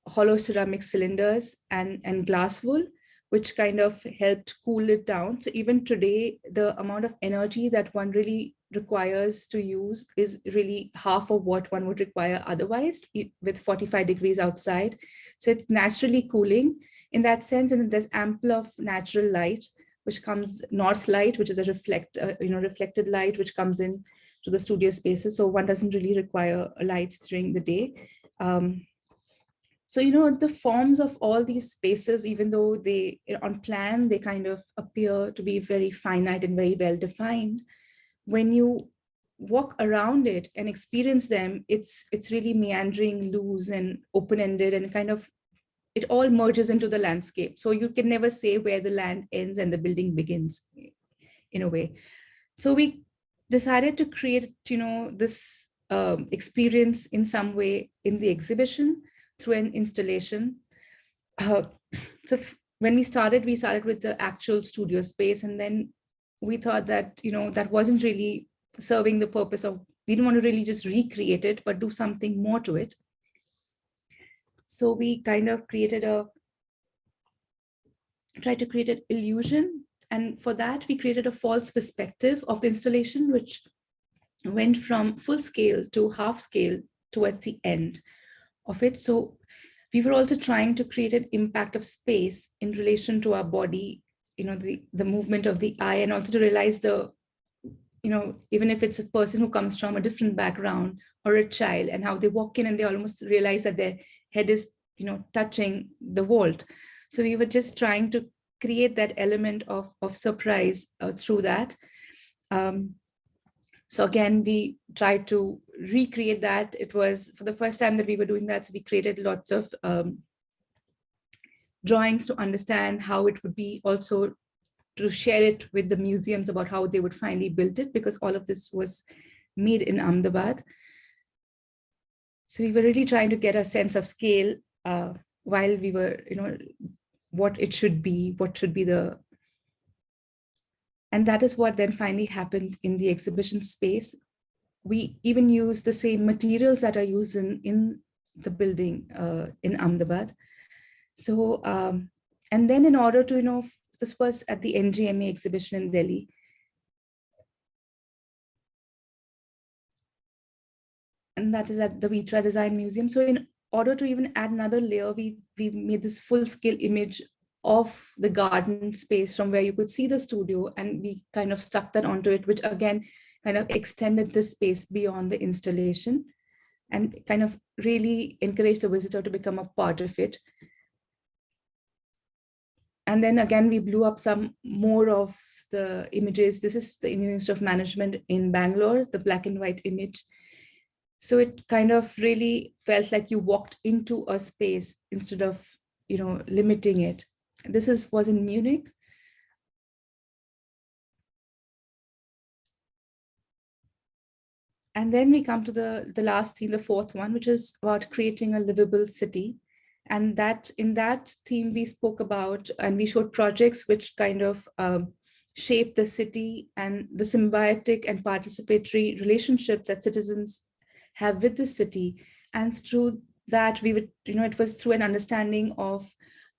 hollow ceramic cylinders and glass wool, which kind of helped cool it down. So even today, the amount of energy that one really requires to use is really half of what one would require otherwise with 45 degrees outside. So it's naturally cooling in that sense, and there's ample of natural light, which comes north light, which is a reflected light, which comes in to the studio spaces. So one doesn't really require lights during the day. So, the forms of all these spaces, even though they on plan, they kind of appear to be very finite and very well defined. When you walk around it and experience them, it's really meandering, loose and open-ended, and kind of it all merges into the landscape. So you can never say where the land ends and the building begins in a way. So we decided to create, this experience in some way in the exhibition through an installation. So when we started with the actual studio space, and then we thought that, that wasn't really serving the purpose of, we didn't want to really just recreate it, but do something more to it. So we kind of tried to create an illusion. And for that, we created a false perspective of the installation, which went from full scale to half scale towards the end of it. So we were also trying to create an impact of space in relation to our body, the movement of the eye, and also to realize even if it's a person who comes from a different background or a child, and how they walk in and they almost realize that their head is, touching the vault. So we were just trying to create that element of surprise through that. So again, we tried to recreate that. It was for the first time that we were doing that. So we created lots of drawings to understand how it would be, also to share it with the museums about how they would finally build it, because all of this was made in Ahmedabad. So we were really trying to get a sense of scale while we were, what it should be, and that is what then finally happened in the exhibition space. We even use the same materials that are used in the building in Ahmedabad. So, and then in order to, this was at the NGMA exhibition in Delhi. And that is at the Vitra Design Museum. So in order to even add another layer, we made this full scale image of the garden space from where you could see the studio, and we kind of stuck that onto it, which again kind of extended the space beyond the installation and kind of really encouraged the visitor to become a part of it. And then again, we blew up some more of the images. This is the Indian Institute of Management in Bangalore, the black and white image. So it kind of really felt like you walked into a space instead of, limiting it. This was in Munich. And then we come to the last theme, the fourth one, which is about creating a livable city. And that in that theme, we spoke about, and we showed projects which kind of shape the city and the symbiotic and participatory relationship that citizens have with the city. And through that, we would, it was through an understanding of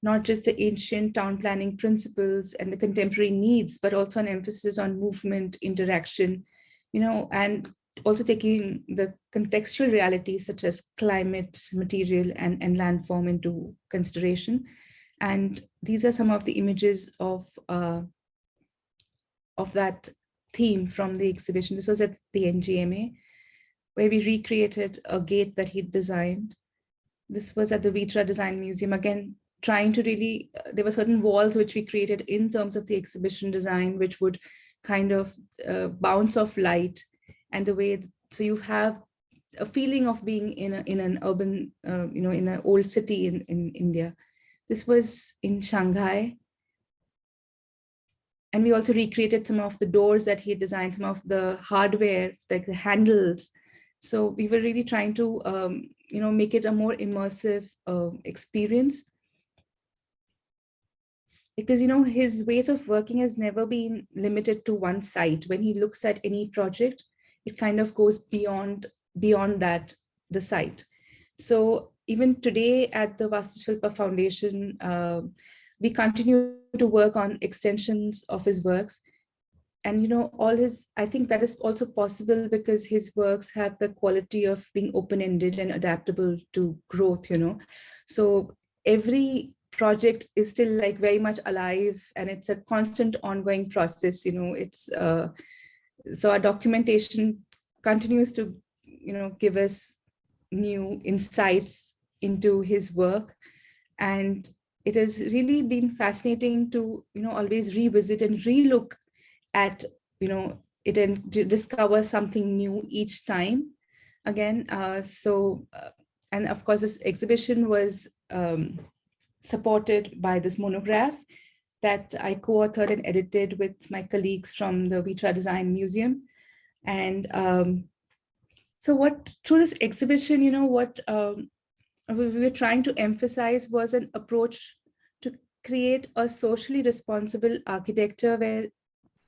not just the ancient town planning principles and the contemporary needs, but also an emphasis on movement, interaction, and also taking the contextual realities such as climate, material, and landform into consideration. And these are some of the images of that theme from the exhibition. This was at the NGMA, where we recreated a gate that he'd designed. This was at the Vitra Design Museum, again, trying to really, there were certain walls which we created in terms of the exhibition design, which would kind of bounce off light, and the way, so you have a feeling of being in an urban, in an old city in India. This was in Shanghai. And we also recreated some of the doors that he designed, some of the hardware, like the handles. So we were really trying to, make it a more immersive experience. Because, his ways of working has never been limited to one site. When he looks at any project, it kind of goes beyond that, the site. So even today at the Vastushilpa Foundation, we continue to work on extensions of his works. And, you know, I think that is also possible because his works have the quality of being open-ended and adaptable to growth, you know. So every project is still like very much alive, and it's a constant ongoing process, you know. It's so our documentation continues to, you know, give us new insights into his work. And it has really been fascinating to, you know, always revisit and relook at, you know, it and discover something new each time again. And of course, this exhibition was supported by this monograph that I co-authored and edited with my colleagues from the Vitra Design Museum. And so through this exhibition, you know, what we were trying to emphasize was an approach to create a socially responsible architecture where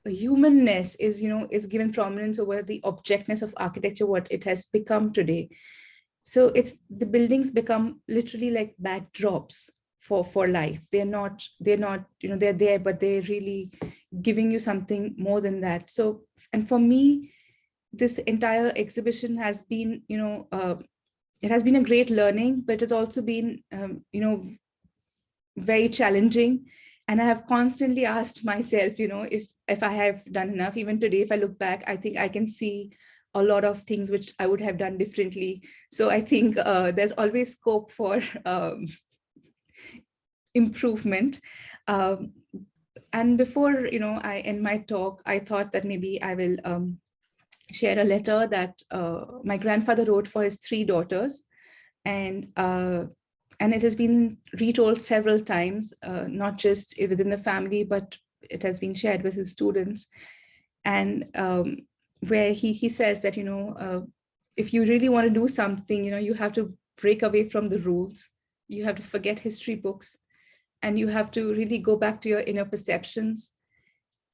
humanness is, you know, is given prominence over the objectness of architecture, what it has become today. So the buildings become literally like backdrops for life. They're not, you know, they're there, but they're really giving you something more than that. So, and for me, this entire exhibition has been, you know, it has been a great learning, but it's also been, you know, very challenging. And I have constantly asked myself, you know, if I have done enough. Even today, if I look back, I think I can see a lot of things which I would have done differently. So I think there's always scope for improvement. And before, you know, I end my talk, I thought that maybe I will share a letter that my grandfather wrote for his 3 daughters. And it has been retold several times, not just within the family, but it has been shared with his students. And where he says that, you know, if you really want to do something, you know, you have to break away from the rules. You have to forget history books, and you have to really go back to your inner perceptions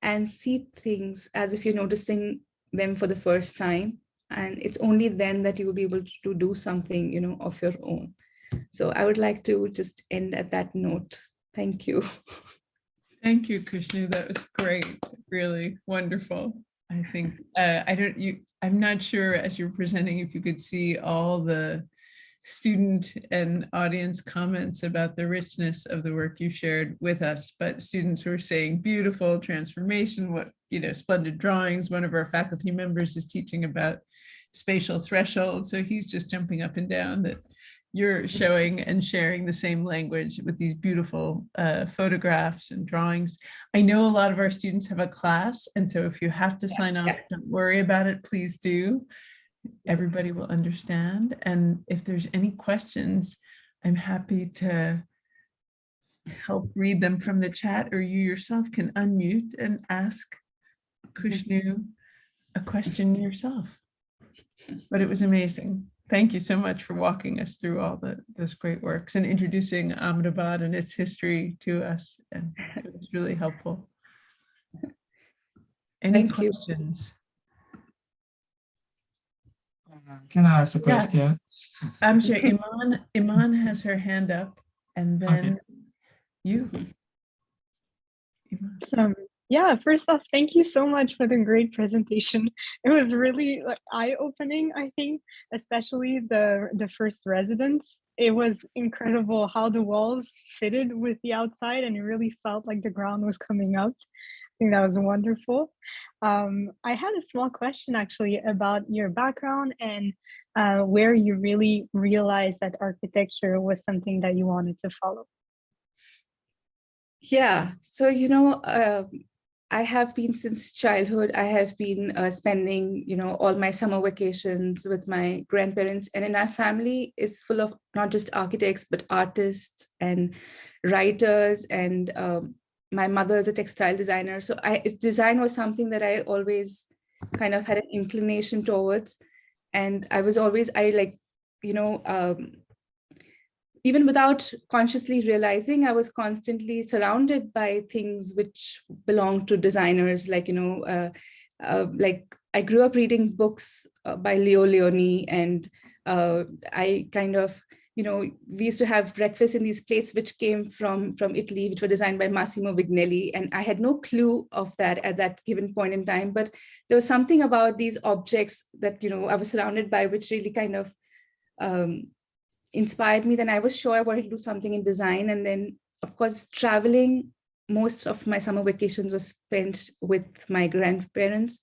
and see things as if you're noticing them for the first time. And it's only then that you will be able to do something, you know, of your own. So I would like to just end at that note. Thank you. Thank you, Khushnu. That was great. Really wonderful. I think I'm not sure as you're presenting if you could see all the student and audience comments about the richness of the work you shared with us, but students were saying beautiful transformation, what, you know, splendid drawings. One of our faculty members is teaching about spatial threshold, so he's just jumping up and down that you're showing and sharing the same language with these beautiful photographs and drawings. I know a lot of our students have a class, and so if you have to sign off, don't worry about it, please do. Everybody will understand. And if there's any questions, I'm happy to help read them from the chat, or you yourself can unmute and ask Khushnu a question yourself. But it was amazing. Thank you so much for walking us through all those great works and introducing Ahmedabad and its history to us. And it was really helpful. Any questions? Can I ask a question? Yeah. I'm sure Iman has her hand up, and then you. Iman. Yeah, first off, thank you so much for the great presentation. It was really eye-opening, I think, especially the first residence. It was incredible how the walls fitted with the outside, and it really felt like the ground was coming up. I think that was wonderful. I had a small question actually about your background and where you really realized that architecture was something that you wanted to follow. Yeah, so, you know, I have been since childhood, I have been spending, you know, all my summer vacations with my grandparents, and in our family is full of not just architects, but artists and writers. And my mother is a textile designer. So design was something that I always kind of had an inclination towards. And I like, you know, even without consciously realizing, I was constantly surrounded by things which belong to designers. Like, you know, like I grew up reading books by Leo Leone, and I kind of we used to have breakfast in these plates which came from Italy, which were designed by Massimo Vignelli. And I had no clue of that at that given point in time. But there was something about these objects that, I was surrounded by, which really kind of inspired me. Then I was sure I wanted to do something in design. And then, of course, traveling, most of my summer vacations was spent with my grandparents.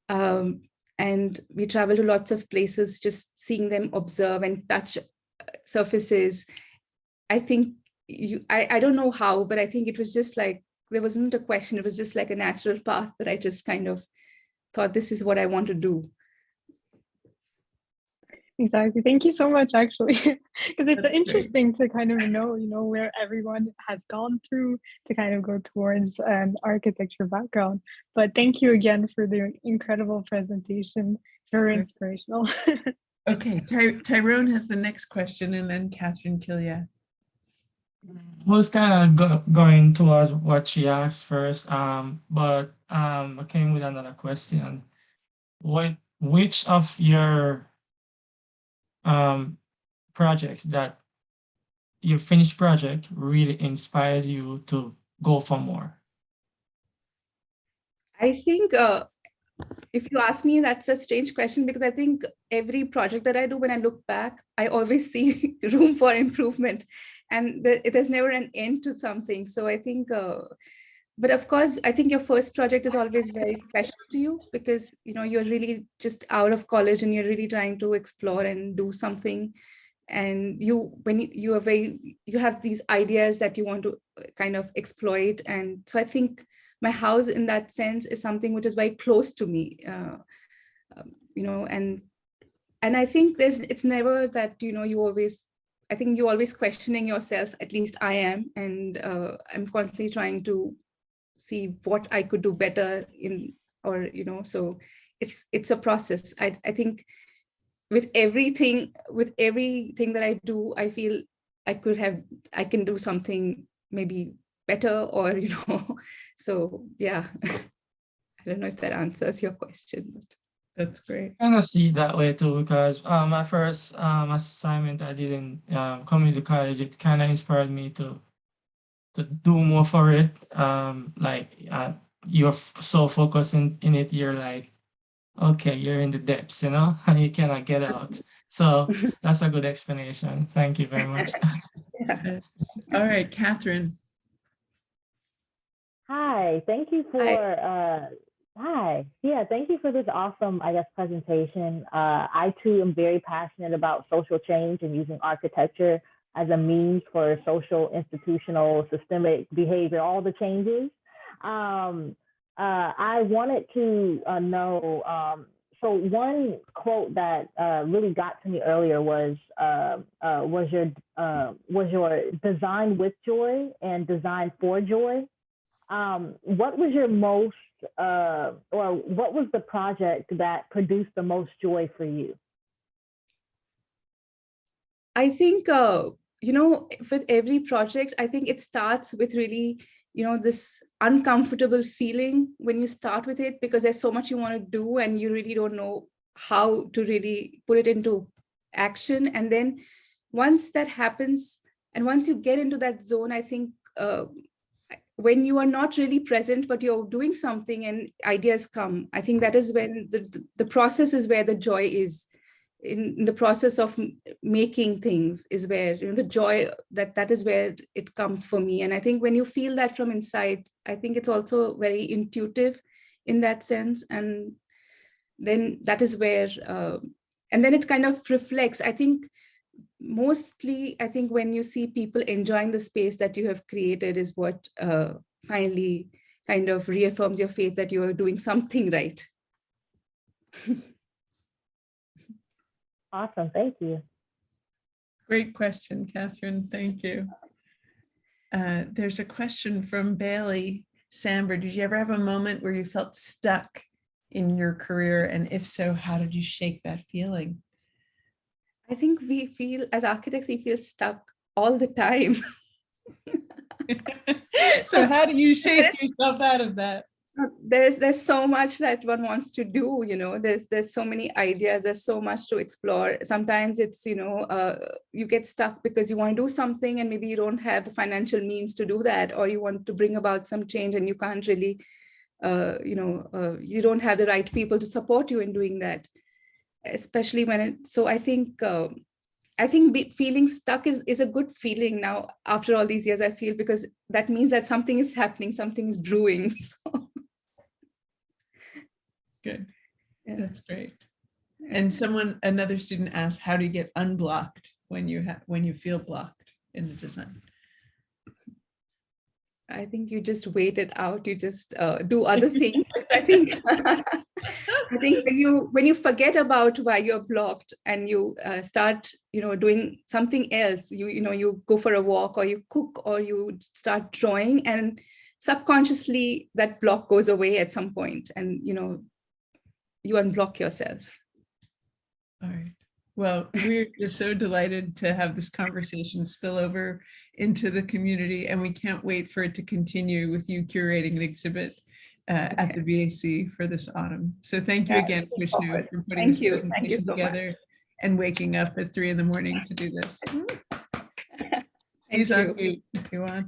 And we traveled to lots of places, just seeing them observe and touch surfaces. I think I don't know how, but I think it was just like, there wasn't a question. It was just like a natural path that I just kind of thought, this is what I want to do. Exactly. Thank you so much, actually, because it's That's interesting to kind of know, where everyone has gone through to kind of go towards an architecture background. But thank you again for the incredible presentation. It's very inspirational. Okay, Tyrone has the next question, and then Catherine Killia. Was kind of going towards what she asked first, but I came with another question. Which of your projects that your finished project really inspired you to go for more? I think if you ask me, that's a strange question, because I think every project that I do, when I look back, I always see room for improvement, and there's never an end to something. So I think, but of course, I think your first project is always very special to you, because you're really just out of college and you're really trying to explore and do something. And you have these ideas that you want to kind of exploit. And so I think my house in that sense is something which is very close to me, and I think it's never that, I think you're always questioning yourself, at least I am, and I'm constantly trying to see what I could do better so it's a process. I think with everything that I do, I feel I can do something maybe better, or so yeah. I don't know if that answers your question, but That's great. I kind of see it that way too, because my first assignment I did in community college, it kind of inspired me to do more for it. You're so focused in it, you're like, okay, you're in the depths, and you cannot get out. So that's a good explanation. Thank you very much. yeah. All right, Catherine. Hi, thank you for thank you for this awesome, presentation. I too am very passionate about social change and using architecture as a means for social, institutional, systemic behavior, all the changes. I wanted to know, so one quote that really got to me earlier was your design with joy and design for joy. What was your most, or what was the project that produced the most joy for you? I think, with every project, I think it starts with really, this uncomfortable feeling when you start with it, because there's so much you want to do and you really don't know how to really put it into action. And then once that happens, and once you get into that zone, I think when you are not really present, but you're doing something and ideas come, I think that is when the process is where the joy is. In the process of making things is where the joy, that is where it comes for me. And I think when you feel that from inside, I think it's also very intuitive in that sense. And then that is where, and then it kind of reflects. I think mostly, when you see people enjoying the space that you have created is what finally kind of reaffirms your faith that you are doing something right. Awesome, thank you. Great question, Catherine. Thank you. There's a question from Bailey Samber. Did you ever have a moment where you felt stuck in your career? And if so, how did you shake that feeling? I think we feel, as architects, we feel stuck all the time. So how do you shake yourself out of that? There's so much that one wants to do, there's so many ideas, there's so much to explore. Sometimes it's, you get stuck because you want to do something and maybe you don't have the financial means to do that, or you want to bring about some change and you can't really, you don't have the right people to support you in doing that, especially so I think feeling stuck is a good feeling now after all these years, I feel, because that means that something is happening, something is brewing. So. Good. Yeah. That's great. And another student asked, how do you get unblocked when you feel blocked in the design? I think you just wait it out. You just do other things. I think when you forget about why you're blocked and you start, doing something else, you go for a walk or you cook or you start drawing, and subconsciously that block goes away at some point, and you unblock yourself. All right. Well, we're just so delighted to have this conversation spill over into the community, and we can't wait for it to continue with you curating the exhibit at the BAC for this autumn. So thank you again, Khushnu, for putting this presentation together and waking up at 3 in the morning to do this. He's on mute if you want.